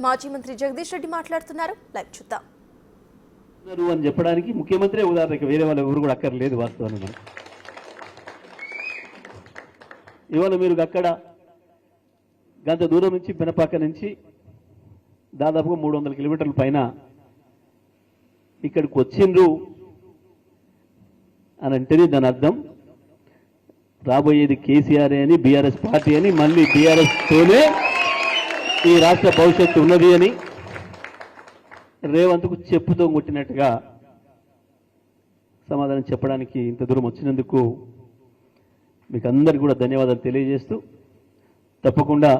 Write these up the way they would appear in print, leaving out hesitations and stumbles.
మాజీ మంత్రి జగదీష్ రెడ్డి మాట్లాడుతున్నారు. లైవ్ చూద్దాం. అని చెప్పడానికి ముఖ్యమంత్రి ఉదాహరణకి వేరే వాళ్ళు ఎవరు కూడా అక్కర్లేదు వాస్తవాన్ని. ఇవాళ మీరు అక్కడ గంట దూరం నుంచి పెనపాక నుంచి దాదాపుగా 300 కిలోమీటర్ల పైన ఇక్కడికి వచ్చిండ్రు అని అంటేనే దాని అర్థం రాబోయేది కేసీఆర్ అని, బీఆర్ఎస్ పార్టీ అని, మళ్ళీ బీఆర్ఎస్ తోనే ఈ రాష్ట్ర భవిష్యత్తు ఉన్నది అని రేవంత్కు చెప్పుతో కొట్టినట్టుగా సమాధానం చెప్పడానికి ఇంత దూరం వచ్చినందుకు మీకు అందరికీ కూడా ధన్యవాదాలు తెలియజేస్తూ, తప్పకుండా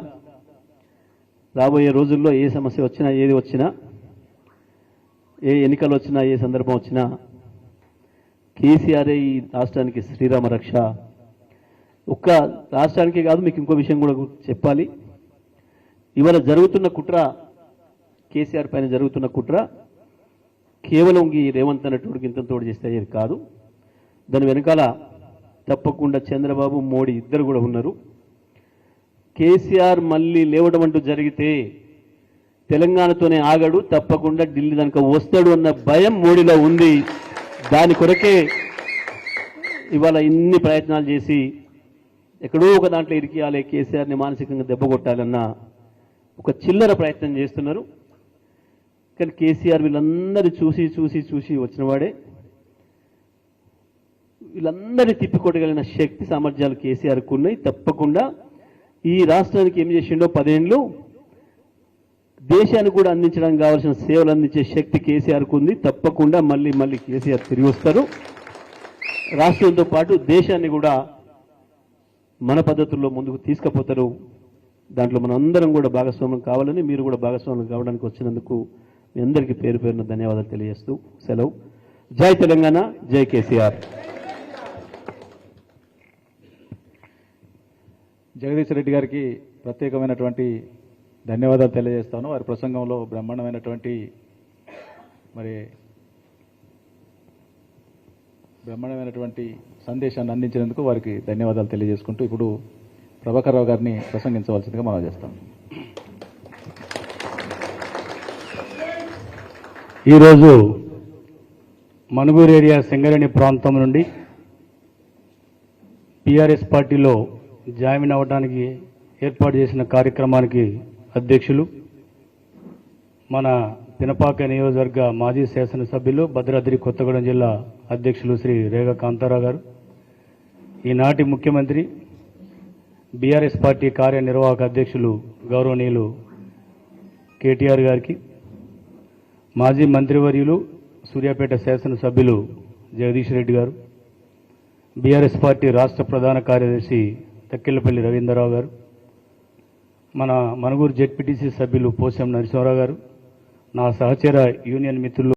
రాబోయే రోజుల్లో ఏ సమస్య వచ్చినా, ఏది వచ్చినా, ఏ ఎన్నికలు వచ్చినా, ఏ సందర్భం వచ్చినా కేసీఆర్ ఈ రాష్ట్రానికి శ్రీరామ రక్ష. ఒక్క రాష్ట్రానికి కాదు, మీకు ఇంకో విషయం కూడా చెప్పాలి. ఇవాళ జరుగుతున్న కుట్ర, కేసీఆర్ పైన జరుగుతున్న కుట్ర కేవలం ఈ రేవంత్ అన్నటువంటి ఇంత తోడు చేస్తే అయ్యేది కాదు. దాని వెనకాల తప్పకుండా చంద్రబాబు, మోడీ ఇద్దరు కూడా ఉన్నారు. కేసీఆర్ మళ్ళీ లేవడం అంటూ జరిగితే తెలంగాణతోనే ఆగడు, తప్పకుండా ఢిల్లీ దానికి వస్తాడు అన్న భయం మోడీలో ఉంది. దాని కొరకే ఇవాళ ఇన్ని ప్రయత్నాలు చేసి ఎక్కడో ఒక దాంట్లో ఇరికియాలి, కేసీఆర్ని మానసికంగా దెబ్బ కొట్టాలన్న ఒక చిల్లర ప్రయత్నం చేస్తున్నారు. కానీ కేసీఆర్ వీళ్ళందరూ చూసి చూసి చూసి వచ్చినవాడే. వీళ్ళందరినీ తిప్పికొట్టగలిగిన శక్తి సామర్థ్యాలు కేసీఆర్కు ఉన్నాయి. తప్పకుండా ఈ రాష్ట్రానికి ఏం చేసిండో 10 ఏళ్ళు దేశానికి కూడా అందించడానికి కావాల్సిన సేవలు అందించే శక్తి కేసీఆర్కు ఉంది. తప్పకుండా మళ్ళీ మళ్ళీ కేసీఆర్ తిరిగి వస్తారు. రాష్ట్రంతో పాటు దేశాన్ని కూడా మన పద్ధతుల్లో ముందుకు తీసుకుపోతారు. దాంట్లో మనం అందరం కూడా భాగస్వామ్యం కావాలని, మీరు కూడా భాగస్వామ్యం కావడానికి వచ్చినందుకు మీ అందరికీ పేరు పేరున ధన్యవాదాలు తెలియజేస్తూ సెలవు. జై తెలంగాణ, జై కేసీఆర్. జగదీష్ రెడ్డి గారికి ప్రత్యేకమైనటువంటి ధన్యవాదాలు తెలియజేస్తాను. వారి ప్రసంగంలో బ్రహ్మాండమైనటువంటి సందేశాన్ని అందించినందుకు వారికి ధన్యవాదాలు తెలియజేసుకుంటూ ఇప్పుడు ప్రభాకర్ రావు గారిని ప్రసంగించవలసిందిగా మనం చేస్తాం. ఈరోజు మనుగూరు ఏరియా సింగరేణి ప్రాంతం నుండి టీఆర్ఎస్ పార్టీలో జాయిన్ అవ్వడానికి ఏర్పాటు చేసిన కార్యక్రమానికి అధ్యక్షులు, మన పినపాక నియోజకవర్గ మాజీ శాసనసభ్యులు, భద్రాద్రి కొత్తగూడెం జిల్లా అధ్యక్షులు శ్రీ రేగ కాంతారావు గారు, ఈనాటి ముఖ్యమంత్రి, బీఆర్ఎస్ పార్టీ కార్యనిర్వాహక అధ్యక్షులు గౌరవనీయులు కేటీఆర్ గారికి, మాజీ మంత్రివర్యులు సూర్యాపేట శాసనసభ్యులు జగదీష్ రెడ్డి గారు, బీఆర్ఎస్ పార్టీ రాష్ట్ర ప్రధాన కార్యదర్శి తక్కిళ్లపల్లి రవీంద్రరావు గారు, మన మనుగూరు జెడ్పీటీసీ సభ్యులు పోసం నరసింహారావు గారు, నా సహచర యూనియన్ మిత్రులు